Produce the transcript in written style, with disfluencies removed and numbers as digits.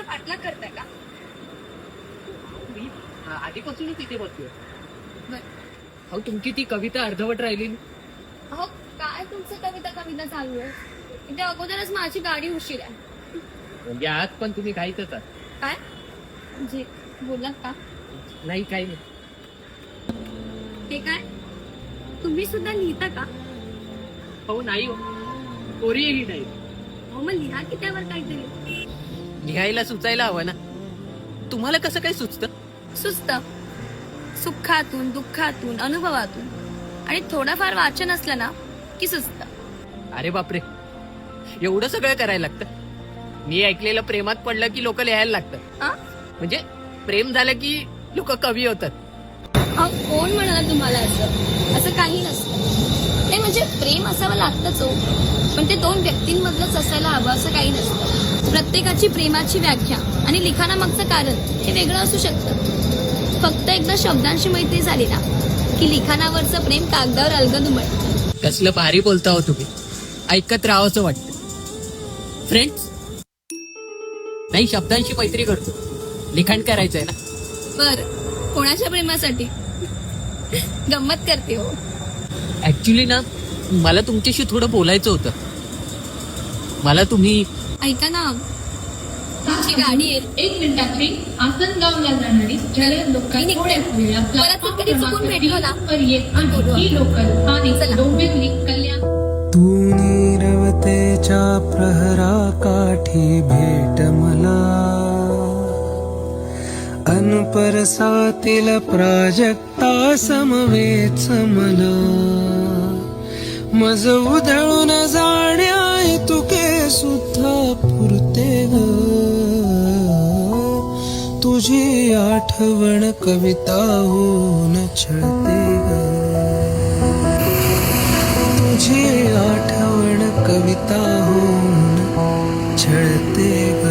पाठलाग करताय का? मी आधीपासूनच इथे बसलोय. बरं. अहो तुमची ती कविता अर्धवट राहिली. अहो काय तुमचं कविता कविता चालू आहे? इथे अगोदरच माझी गाडी उशीर आहे. म्हणजे आज पण तुम्ही काहीच आहात. काय म्हणजे बोललात का? नाही काही नाही. ते काय तुम्ही सुद्धा लिहिता का? हो नाही हो, कोरी नाही. अहो मग लिहा की त्यावर काहीतरी. लिहायला सुचायला हवं ना. तुम्हाला कसं काय सुचतं? सुस्त सुखातून दुःखातून अनुभवातून आणि थोडंफार वाचन असलं ना की सुस्त. अरे बापरे, एवढं सगळं करायला लागतं? मी ऐकलेलं प्रेमात पडलं की लोक लिहायला लागतात. आ? म्हणजे प्रेम झालं की लोक कवी होतात. अहो कोण म्हणाला तुम्हाला असं काही नसतं. नाही म्हणजे प्रेम असावं लागतंच हो, पण ते दोन व्यक्तींमधलंच असायला हवं असं काही नसतं. प्रत्येकाची प्रेमाची व्याख्या आणि लिखाणामागचं कारण हे वेगळं असू शकतं. फक्त एकदा शब्दांशी मैत्री झाली ना की लिखाणावरचं प्रेम कागदावर अलगद उमटतं. कसलं भारी बोलता हो तुम्ही, ऐकत राहावंसं वाटतं. फ्रेंड्स नाही, शब्दांशी मैत्री करतो, लिखाण करायचंय ना. बर, कोणाच्या प्रेमासाठी? गंमत करते हो. ऍक्च्युली ना, मला तुमच्याशी थोडं बोलायचं होतं. मला तुम्ही ऐका ना, तुमची गाडी आहे. 1 मिनिटाची आसनगावला जाणारी जलद लोकल मी निघते. परत जर कधी चुकून भेटलो ना, बोलू. ही लोकल आणि चला. डोंबिवली कल्याण. तू नीरवतेच्या प्रहराकाठी भेट मला, अनपरसातील प्राजक्ता समवेच मला. मज उधळून जाण्या तुके सुद्धा पुरते ग, तुझी आठवण कविता होऊन छळते ग, तुझी आठवण कविता होऊन छळते ग.